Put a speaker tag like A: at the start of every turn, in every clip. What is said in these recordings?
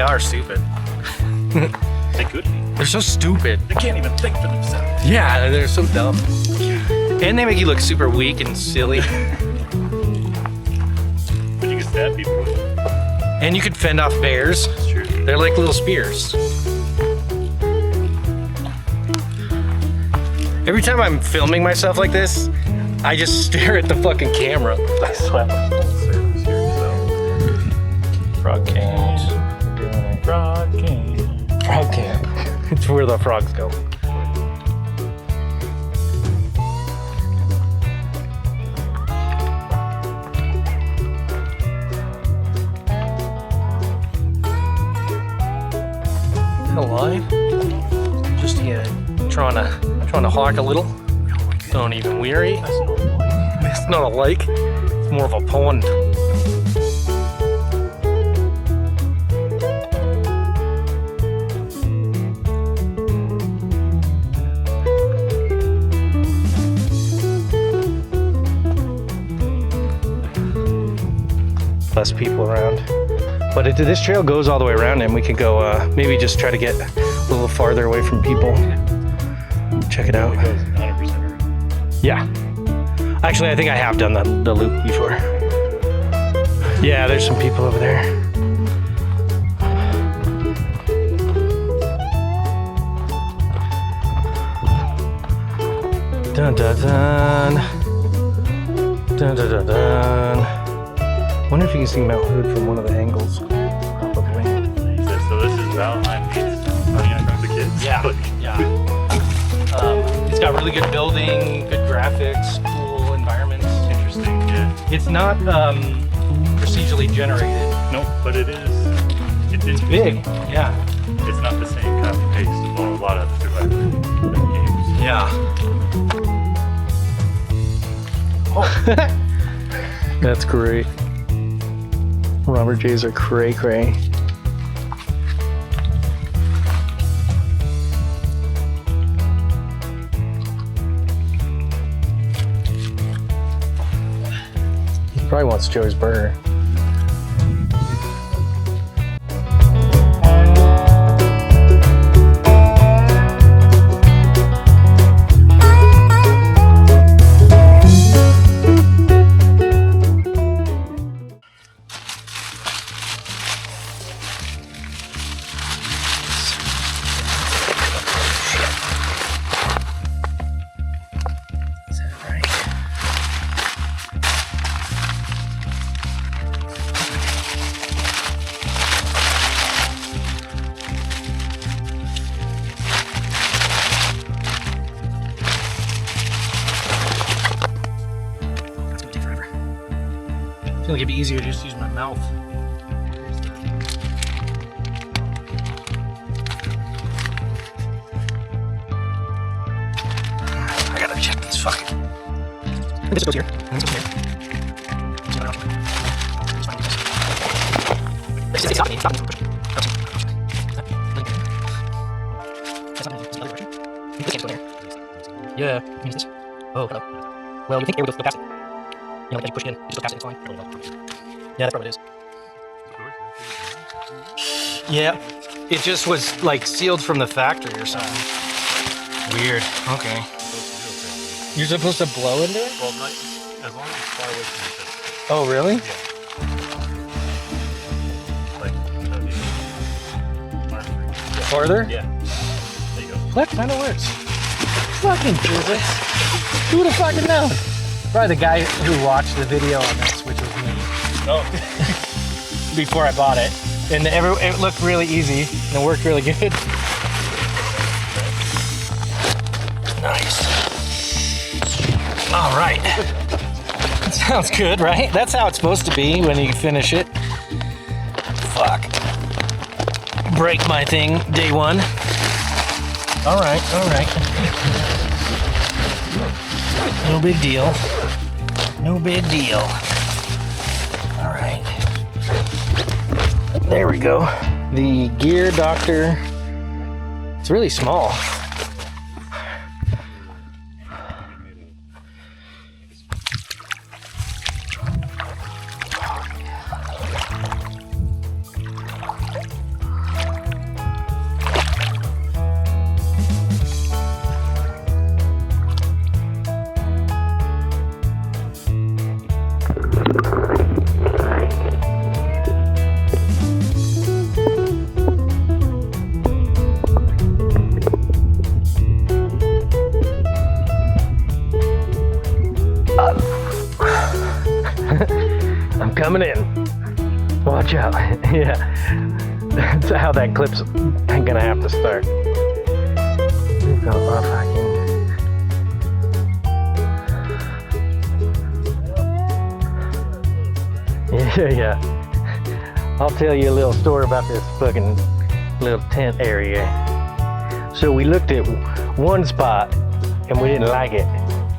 A: are stupid.
B: They could be.
A: They're so stupid.
B: They can't even think for themselves.
A: Yeah, they're so dumb. And they make you look super weak and silly.
B: But you can stab people with them.
A: And you could fend off bears.
B: That's true.
A: They're like little spears. Every time I'm filming myself like this, I just stare at the fucking camera.
B: I slap my full service here, so.
A: Frog camp.
B: Frog camp.
A: Frog camp. It's where the frogs go. Hello. Just trying to hawk a little. Don't even weary.
B: That's not light.
A: It's not a lake. It's more of a pond. Less people around. But this trail goes all the way around, and we could go maybe just try to get a little farther away from people. Check it out.
B: It goes 100% around.
A: Yeah. Actually, I think I have done the loop before. Yeah, there's some people over there. Dun dun dun. Dun dun dun dun. Wonder if you can see Mount Hood from one of the angles. Probably.
B: So this is Valentine Beach. Honey, I Shrunk the Kids?
A: Yeah, yeah. It's got really good building, good graphics, cool environments.
B: Interesting, yeah.
A: It's not procedurally generated.
B: Nope, but it is. It's
A: Big, yeah.
B: It's not the same copy paste of a lot of Survivor games.
A: Yeah. Oh. That's great. Robert J's are cray cray. He probably wants Joey's burger. I feel like it'd be easier to just use my mouth. I gotta check these fucking. This goes here. This goes here. Yeah. Oh, hello. Well, you think air would go past it. You know, like as you push it in, you just go past it, it's fine. Yeah, that's probably what it is. Yeah, it just was like sealed from the factory or something. Weird. Okay. You're supposed to blow into it?
B: Well, not, as long as it's far away from each other.
A: Oh, really?
B: Yeah. Like,
A: Farther?
B: yeah. There you go.
A: That kind of works. Fucking physics. Who the fucking know? Probably the guy who watched the video on this, which was me.
B: Oh.
A: Before I bought it. And it looked really easy and it worked really good. Nice. All right. That sounds good, right? That's how it's supposed to be when you finish it. Fuck. Break my thing day one. All right, all right. No big deal. No big deal. All right. There we go. The Gear Doctor. It's really small. watch out. Yeah. That's how that clip's gonna have to start. We've got our fucking... Yeah. I'll tell you a little story about this fucking little tent area. So we looked at one spot and we didn't like it.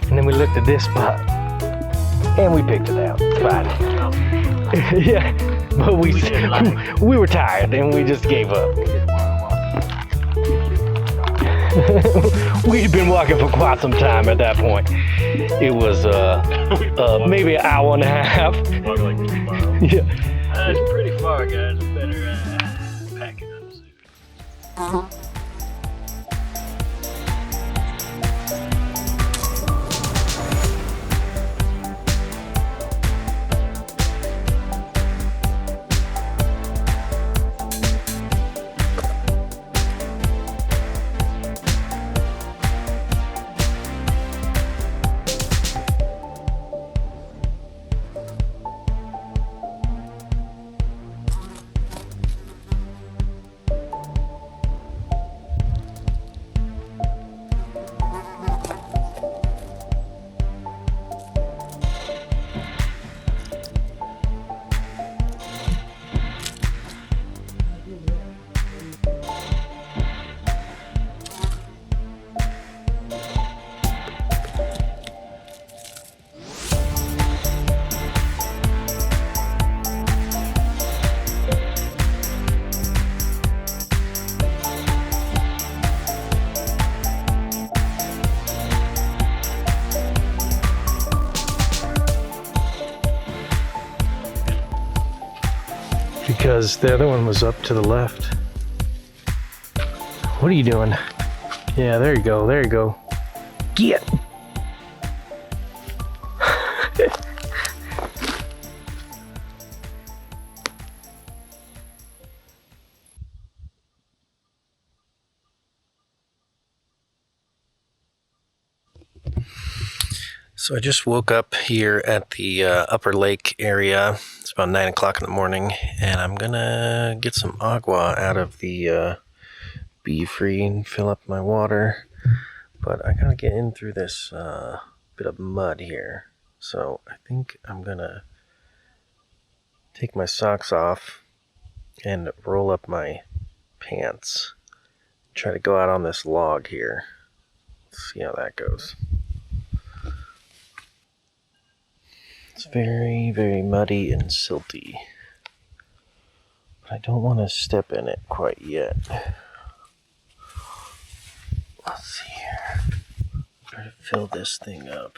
A: And then we looked at this spot and we picked it out. It's fine. Yeah, but we were tired and we just gave up. We'd been walking for quite some time at that point. It was maybe an hour and a half.
B: Like 2 miles.
A: Yeah.
C: That's pretty far, guys. I better pack it up soon.
A: Because the other one was up to the left. What are you doing? Yeah, there you go, there you go. Get! So I just woke up here at the upper lake area. It's about 9 o'clock in the morning, and I'm gonna get some agua out of the BeFree and fill up my water. But I gotta get in through this bit of mud here. So I think I'm gonna take my socks off and roll up my pants. Try to go out on this log here. Let's see how that goes. It's very, very muddy and silty. But I don't want to step in it quite yet. Let's see here. Try to fill this thing up.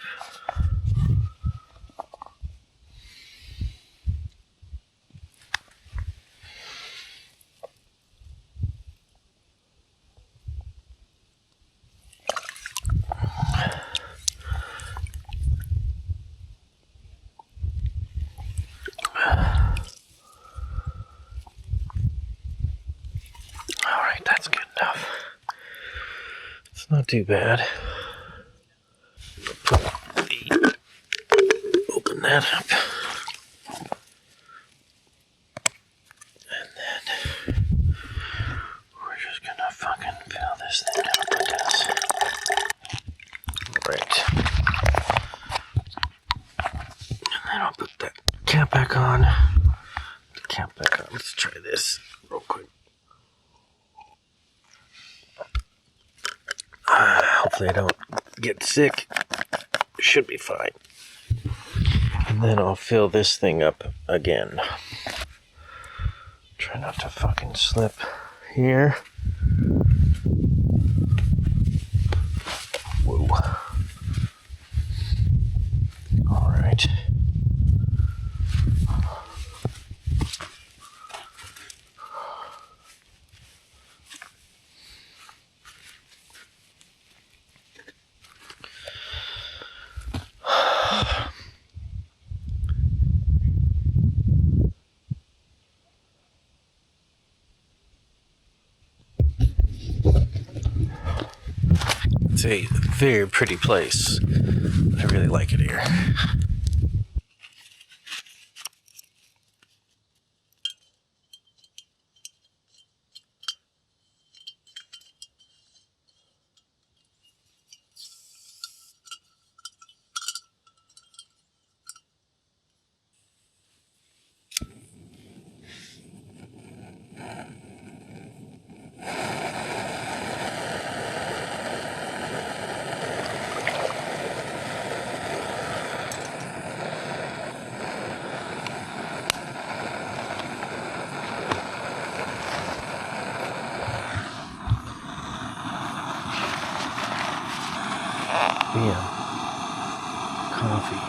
A: Not too bad. Open that up. And then we're just gonna fucking fill this thing up, I guess. Right. And then I'll put that cap back on. The cap back on. Let's try this real quick. Hopefully I don't get sick. Should be fine. And then I'll fill this thing up again. Try not to fucking slip here. Whoa. All right. It's a very pretty place. I really like it here. Yeah. Coffee.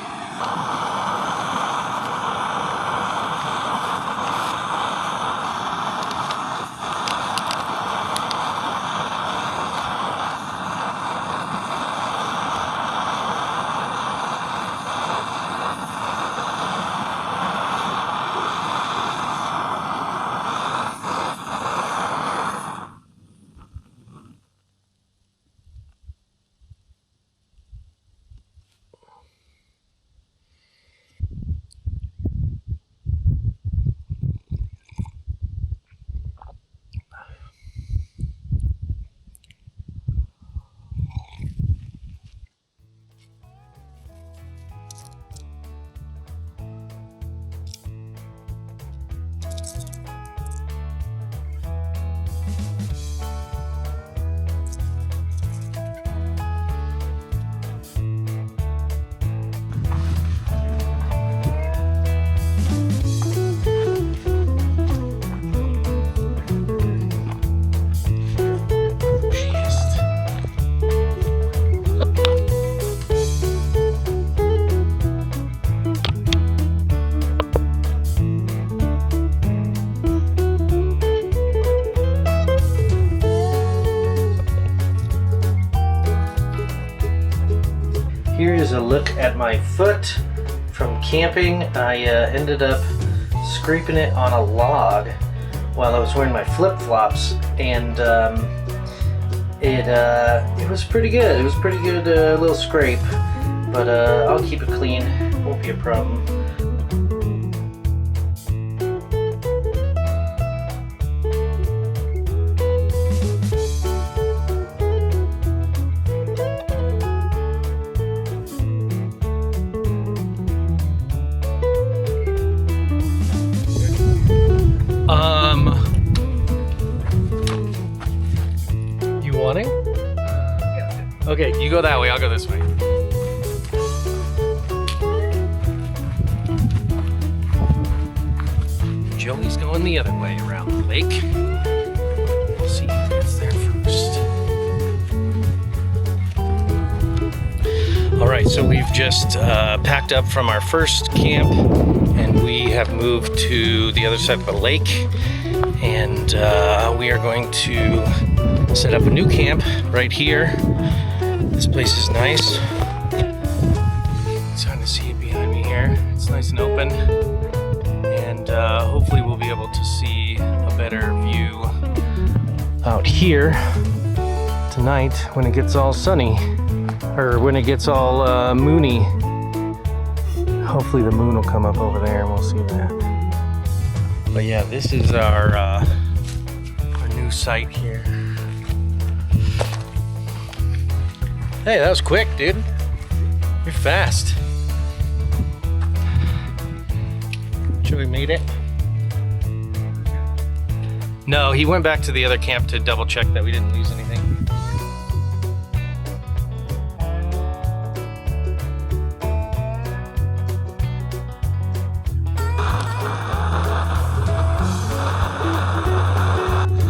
A: Here is a look at my foot from camping. I ended up scraping it on a log while I was wearing my flip-flops, and it was pretty good. It was pretty good little scrape, but I'll keep it clean. Won't be a problem. You wanting? Okay, you go that way, I'll go this way. Joey's going the other way around the lake. We'll see who gets there first. All right, so we've just packed up from our first camp, and we have moved to the other side of the lake, and we are going to set up a new camp right here. This place is nice. It's hard to see it behind me here. It's nice and open, and hopefully we'll be able to see a better view out here tonight when it gets all sunny, or when it gets all moony. Hopefully the moon will come up over there and we'll see that. But yeah, this is our new site here. Hey, that was quick, dude. You're fast. Joey made it. No, he went back to the other camp to double check that we didn't lose anything.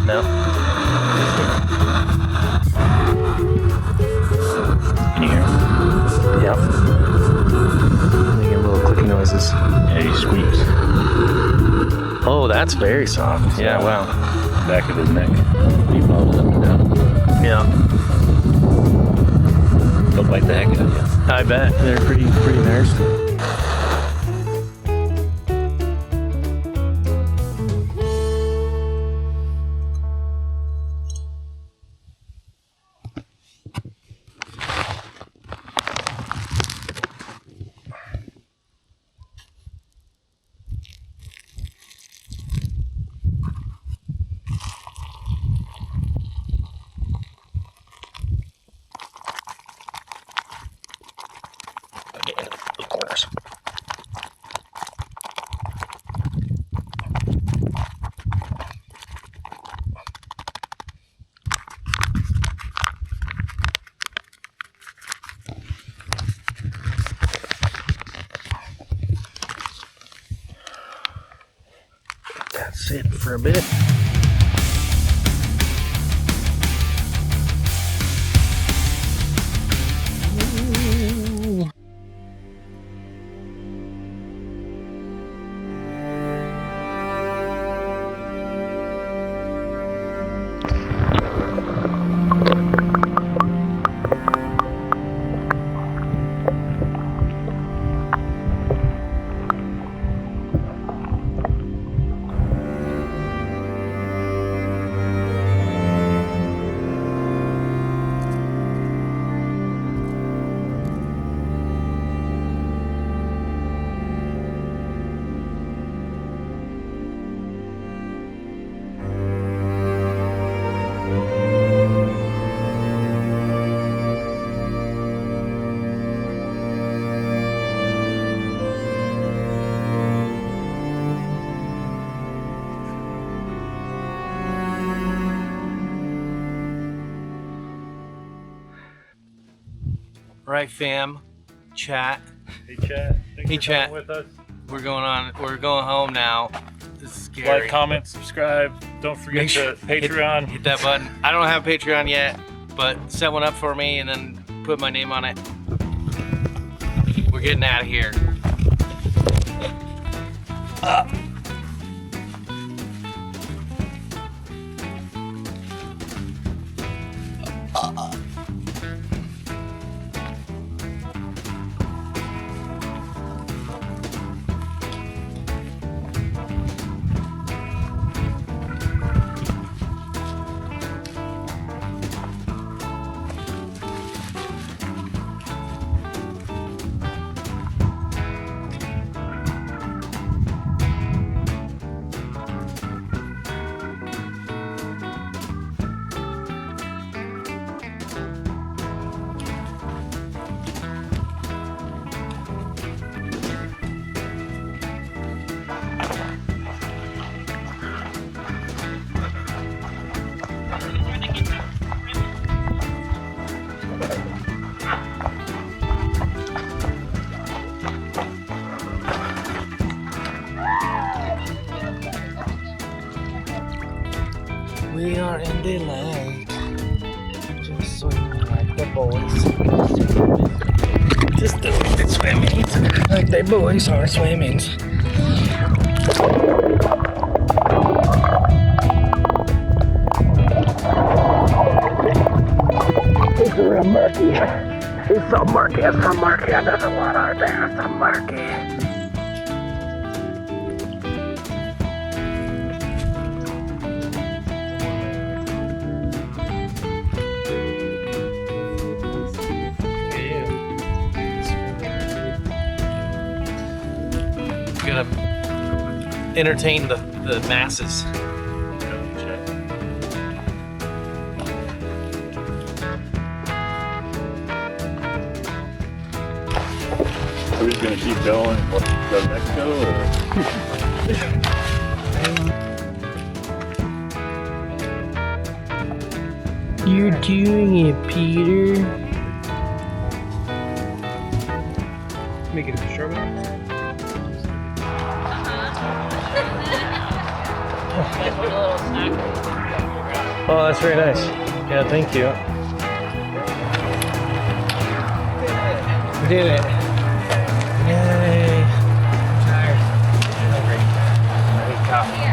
A: No.
C: Can you hear him?
A: Yep. Making little clicky noises.
C: Yeah, he squeaks.
A: Oh, that's very soft. Yeah, wow.
C: Back of his neck. He follows up and down.
A: Yeah.
C: Look like the heck out of you.
A: I bet. They're pretty nasty. That's it for a bit. Right, fam? Chat.
B: Hey chat. Thanks
A: Hey,
B: for
A: chat.
B: coming with us.
A: We're going home now. This is scary.
B: Like, comment, subscribe. Don't forget
A: Make sure-
B: to Patreon.
A: Hit that button. I don't have Patreon yet, but set one up for me and then put my name on it. We're getting out of here. We are in the lake, just swimming like the boys. Just doing the swimming like the boys are swimming. It's real murky. It's so murky, it's so murky. I don't want our there. It's so murky. Gonna entertain the masses.
B: Are we just gonna keep going? Go to Mexico or?
A: You're doing it, Peter. Make it a strawberry. Oh, that's very nice. Yeah, thank you. We did it. Yay. I'm tired. I'm hungry. I need coffee.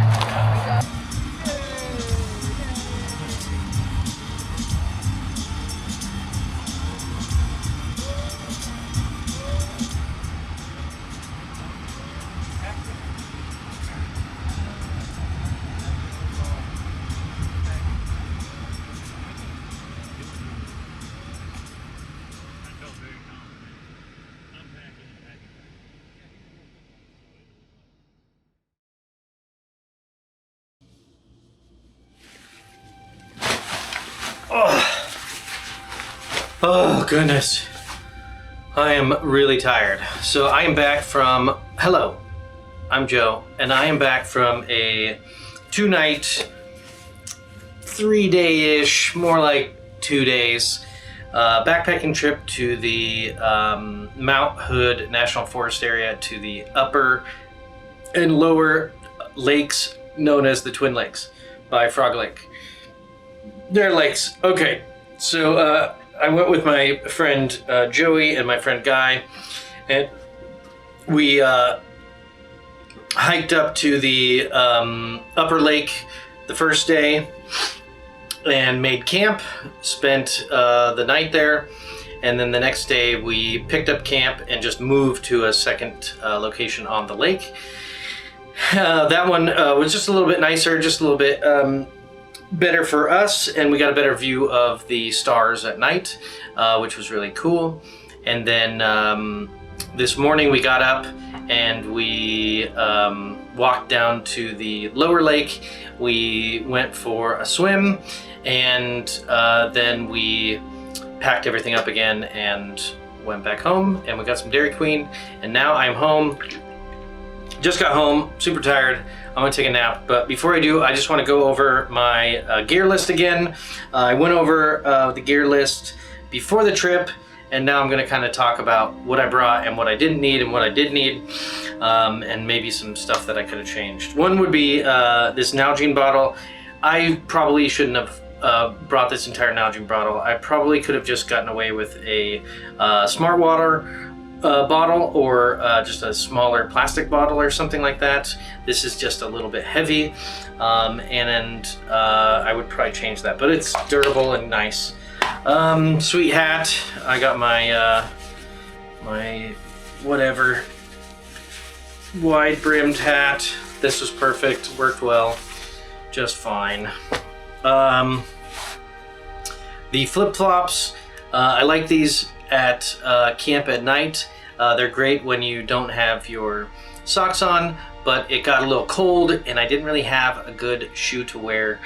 A: Oh, goodness. I am really tired. So I am back from, hello, I'm Joe, and I am back from a 2-night, 3-day-ish, more like 2 days, backpacking trip to the Mount Hood National Forest area, to the upper and lower lakes known as the Twin Lakes by Frog Lake. They're lakes. Okay, so I went with my friend Joey and my friend Guy, and we hiked up to the upper lake the first day and made camp, spent the night there, and then the next day we picked up camp and just moved to a second location on the lake. That one was just a little bit nicer, just a little bit better for us, and we got a better view of the stars at night, which was really cool. And then this morning we got up and we walked down to the lower lake. We went for a swim, and then we packed everything up again and went back home, and we got some Dairy Queen, and now I'm home. Just got home, super tired. I'm gonna take a nap, but before I do, I just wanna go over my gear list again. I went over the gear list before the trip, and now I'm going to kind of talk about what I brought and what I didn't need and what I did need, and maybe some stuff that I could have changed. One would be this Nalgene bottle. I probably shouldn't have brought this entire Nalgene bottle. I probably could have just gotten away with a Smart Water bottle, or just a smaller plastic bottle or something like that. This is just a little bit heavy, and I would probably change that, but it's durable and nice. Sweet hat. I got my my whatever wide brimmed hat. This was perfect, worked well, just fine. The flip-flops, I like these at camp at night. They're great when you don't have your socks on, but it got a little cold and I didn't really have a good shoe to wear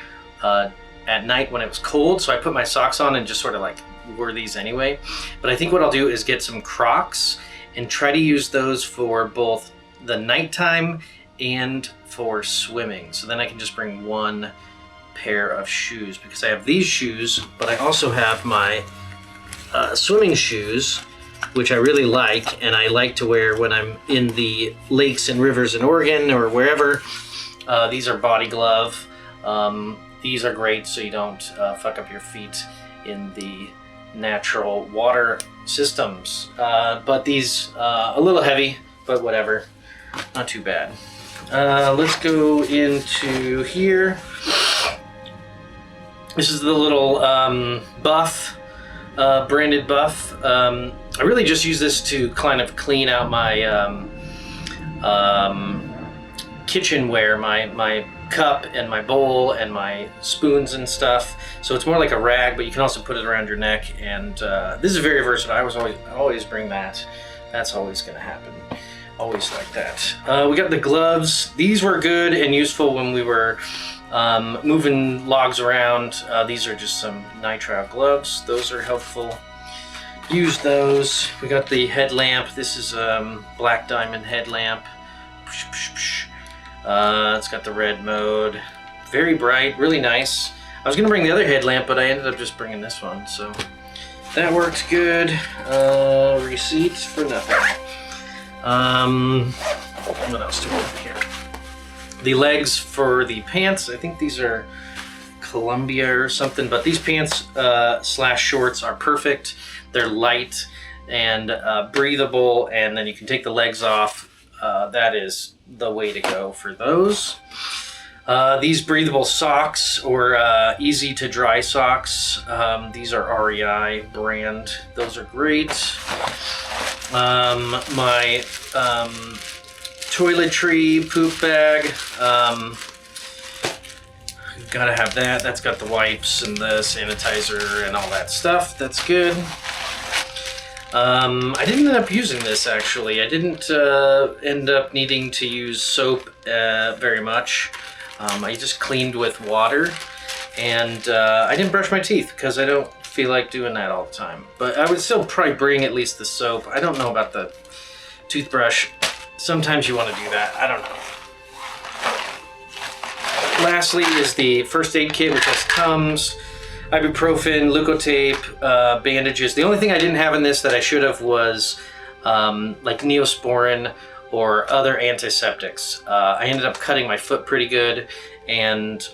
A: at night when it was cold, so I put my socks on and just sort of like wore these anyway. But I think what I'll do is get some Crocs and try to use those for both the nighttime and for swimming. So then I can just bring one pair of shoes, because I have these shoes, but I also have my swimming shoes, which I really like, and I like to wear when I'm in the lakes and rivers in Oregon or wherever. These are Body Glove. These are great so you don't fuck up your feet in the natural water systems. But these, a little heavy, but whatever, not too bad. Let's go into here. This is the little buff, branded buff. I really just use this to kind of clean out my kitchenware, my cup and my bowl and my spoons and stuff. So it's more like a rag, but you can also put it around your neck. And this is very versatile. I always bring that. That's always going to happen. Always like that. We got the gloves. These were good and useful when we were moving logs around. These are just some nitrile gloves. Those are helpful. Use those. We got the headlamp. This is black diamond headlamp. It's got the red mode. Very bright, really nice. I was gonna bring the other headlamp, but I ended up just bringing this one, so that worked good. Receipt for nothing. What else do we have here? The legs for the pants. I think these are Columbia or something, but these pants slash shorts are perfect. They're light and breathable, and then you can take the legs off. That is the way to go for those. These breathable socks, or easy to dry socks. These are REI brand. Those are great. My toiletry poop bag. You've got to have that. That's got the wipes and the sanitizer and all that stuff. That's good. I didn't end up using this, actually. I didn't end up needing to use soap very much. I just cleaned with water, and I didn't brush my teeth because I don't feel like doing that all the time. But I would still probably bring at least the soap. I don't know about the toothbrush. Sometimes you want to do that. I don't know. Lastly is the first aid kit, which has Tums, ibuprofen, leukotape, bandages. The only thing I didn't have in this that I should have was like Neosporin or other antiseptics. I ended up cutting my foot pretty good, and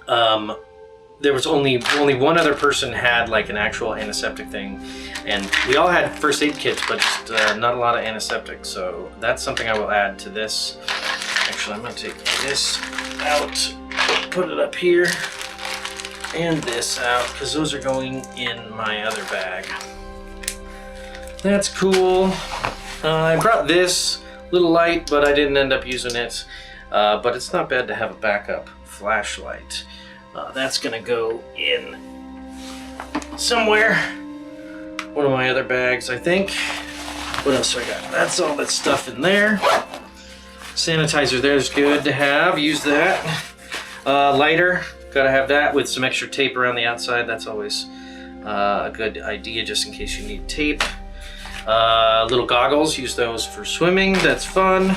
A: there was only one other person had like an actual antiseptic thing, and we all had first aid kits, but just not a lot of antiseptic. So that's something I will add to this. Actually, I'm gonna take this out, put it up here, and this out, because those are going in my other bag. That's cool. I brought this little light, but I didn't end up using it. But it's not bad to have a backup flashlight. That's gonna go in somewhere. One of my other bags, I think. What else do I got? That's all that stuff in there. Sanitizer there's good to have. Use that. Lighter. Gotta have that with some extra tape around the outside. That's always a good idea, just in case you need tape. Little goggles, use those for swimming. That's fun.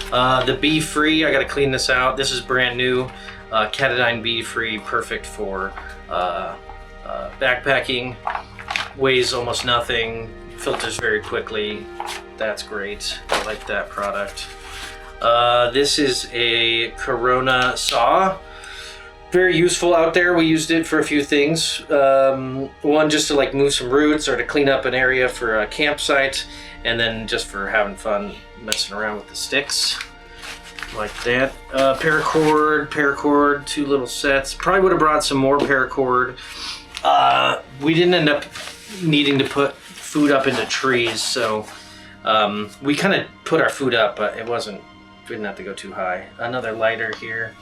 A: The BeFree, I gotta clean this out. This is brand new. Katadyn BeFree, perfect for backpacking. weighs almost nothing, filters very quickly. That's great. I like that product. This is a Corona saw. Very useful out there. We used it for a few things. One, just to like move some roots or to clean up an area for a campsite, and then just for having fun messing around with the sticks. Like that. Paracord, 2 little sets. Probably would have brought some more paracord. We didn't end up needing to put food up into trees, so we kind of put our food up, but we didn't have to go too high. Another lighter here.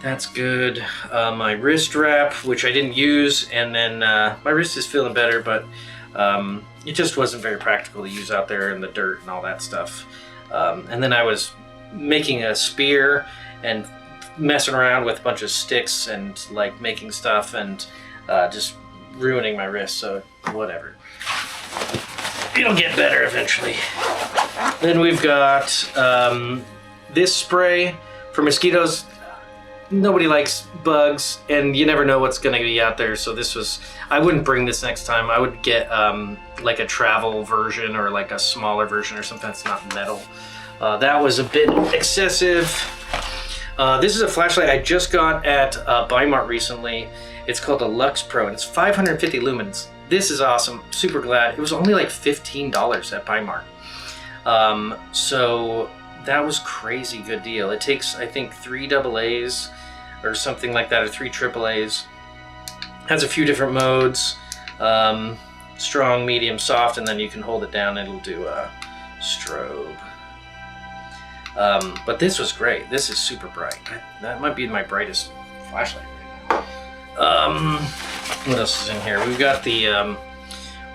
A: That's good. My wrist wrap, which I didn't use, and then my wrist is feeling better, but it just wasn't very practical to use out there in the dirt and all that stuff. And then I was making a spear and messing around with a bunch of sticks and like making stuff and just ruining my wrist, so whatever. It'll get better eventually. Then we've got this spray for mosquitoes. Nobody likes bugs, and you never know what's going to be out there, so I wouldn't bring this next time. I would get like a travel version or like a smaller version or something that's not metal. That was a bit excessive. This is a flashlight I just got at Bi-Mart recently. It's called a Lux Pro, and it's 550 lumens. This is awesome. Super glad. It was only like $15 at Bi-Mart. So that was crazy good deal. It takes, I think, 3 AA's or something like that, or 3 AA's. Has a few different modes. Strong, medium, soft, and then you can hold it down and it'll do a strobe. But this was great. This is super bright. That might be my brightest flashlight right now. What else is in here? We've got the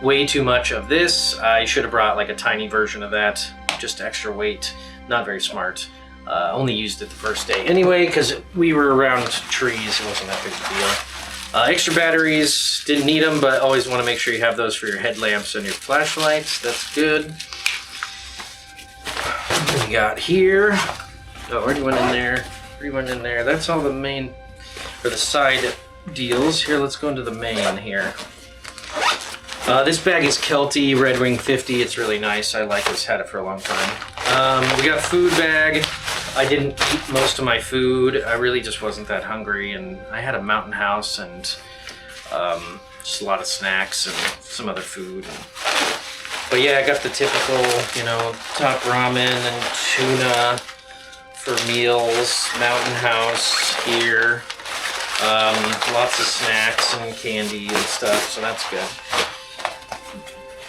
A: way too much of this. I should have brought like a tiny version of that, just extra weight. Not very smart. Only used it the first day anyway, because we were around trees. It wasn't that big a deal. Extra batteries, didn't need them, but always want to make sure you have those for your headlamps and your flashlights. That's good. What do we got here? Oh, already went in there. Already went in there. That's all the main, or the side deals. Here, let's go into the main here. This bag is Kelty Redwing 50. It's really nice. I like this. Had it for a long time. We got a food bag. I didn't eat most of my food. I really just wasn't that hungry, and I had a mountain house and just a lot of snacks and some other food. But yeah, I got the typical, top ramen and tuna for meals. Mountain house here. Lots of snacks and candy and stuff, so that's good.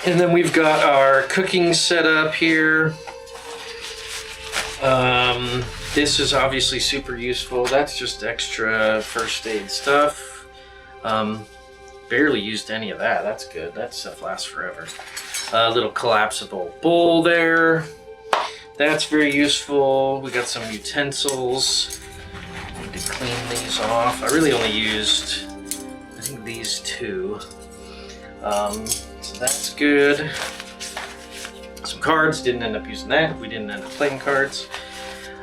A: And then we've got our cooking setup here. This is obviously super useful. That's just extra first aid stuff. Barely used any of that. That's good. That stuff lasts forever. A little collapsible bowl there. That's very useful. We got some utensils. Need to clean these off. I really only used, I think, these 2. So that's good. Some cards, didn't end up using that. We didn't end up playing cards.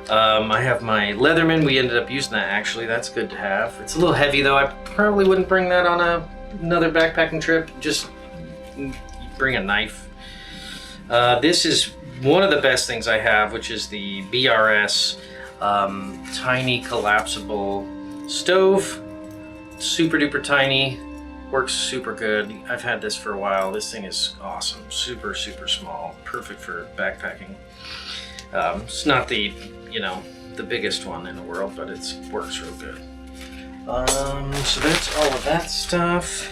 A: I have my Leatherman. We ended up using that actually. That's good to have. It's a little heavy though. I probably wouldn't bring that on another backpacking trip. Just bring a knife. This is one of the best things I have, which is the BRS tiny collapsible stove. Super duper tiny. Works super good. I've had this for a while. This thing is awesome. Super, super small. Perfect for backpacking. It's not the, the biggest one in the world, but it works real good. So that's all of that stuff.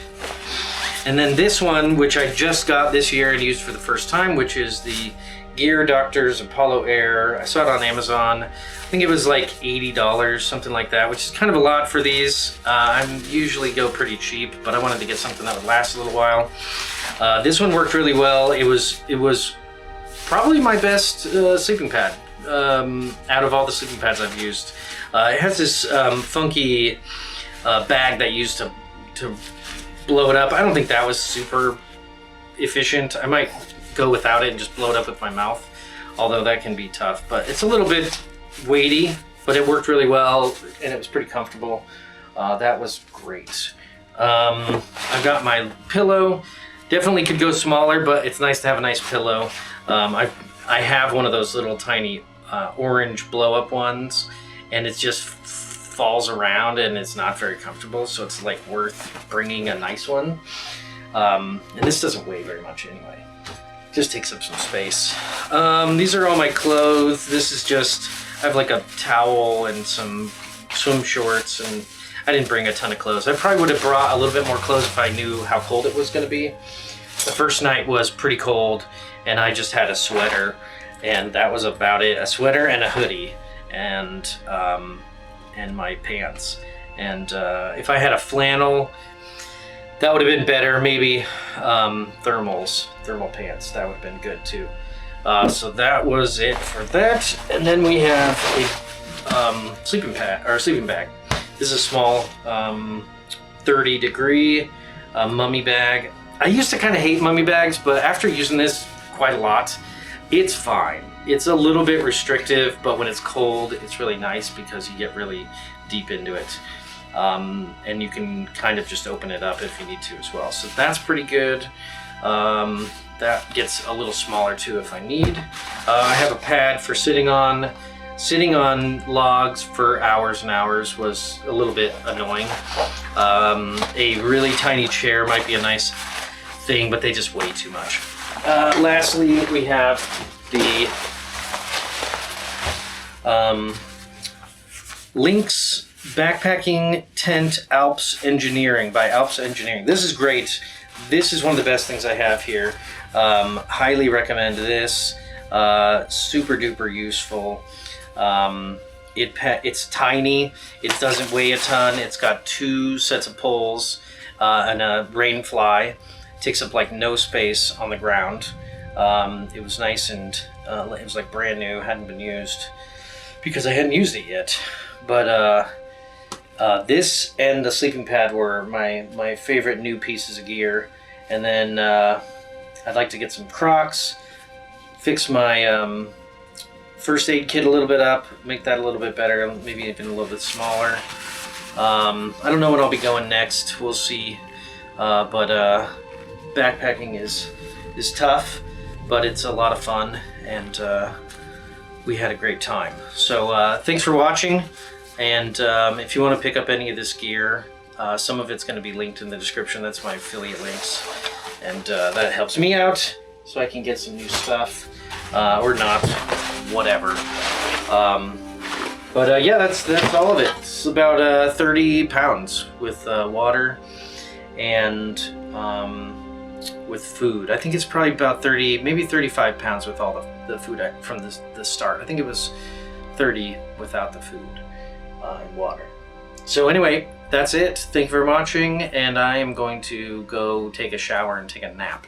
A: And then this one, which I just got this year and used for the first time, which is the Gear Doctors Apollo Air. I saw it on Amazon. I think it was like $80, something like that, which is kind of a lot for these. I usually go pretty cheap, but I wanted to get something that would last a little while. This one worked really well. It was probably my best sleeping pad out of all the sleeping pads I've used. It has this funky bag that you used to blow it up. I don't think that was super efficient. I might go without it and just blow it up with my mouth, although that can be tough. But it's a little bit weighty, but it worked really well and it was pretty comfortable. That was great. I've got my pillow. Definitely could go smaller, but it's nice to have a nice pillow. I have one of those little tiny orange blow-up ones, and it just falls around and it's not very comfortable, so it's like worth bringing a nice one. And this doesn't weigh very much anyway. Just takes up some space. These are all my clothes. This is just, I have like a towel and some swim shorts, and I didn't bring a ton of clothes. I probably would have brought a little bit more clothes if I knew how cold it was going to be. The first night was pretty cold, and I just had a sweater, and that was about it. A sweater and a hoodie, and my pants. And if I had a flannel, that would have been better. Maybe thermal pants. That would have been good too. So that was it for that. And then we have a sleeping bag. This is a small 30-degree mummy bag. I used to kind of hate mummy bags, but after using this quite a lot, it's fine. It's a little bit restrictive, but when it's cold, it's really nice because you get really deep into it. And you can kind of just open it up if you need to as well. So that's pretty good. That gets a little smaller too if I need. I have a pad for sitting on. Sitting on logs for hours and hours was a little bit annoying. A really tiny chair might be a nice thing, but they just weigh too much. Lastly, we have the Lynx Backpacking Tent Alps Engineering by Alps Engineering. This is great. This is one of the best things I have here. Highly recommend this. Super duper useful. It's tiny. It doesn't weigh a ton. It's got 2 sets of poles and a rain fly. It takes up like no space on the ground. It was nice, and it was like brand new. Hadn't been used because I hadn't used it yet. But this and the sleeping pad were my favorite new pieces of gear. And then I'd like to get some Crocs, fix my first aid kit a little bit up, make that a little bit better, maybe even a little bit smaller. I don't know when I'll be going next. We'll see. But backpacking is tough, but it's a lot of fun, and we had a great time. So thanks for watching. And if you want to pick up any of this gear, some of it's going to be linked in the description. That's my affiliate links, and that helps me out so I can get some new stuff, or not, whatever. But yeah, that's all of it. It's about 30 pounds with water and with food. I think it's probably about 30, maybe 35 pounds with all the food from the start. I think it was 30 without the food and water. So anyway, that's it. Thank you for watching, and I am going to go take a shower and take a nap.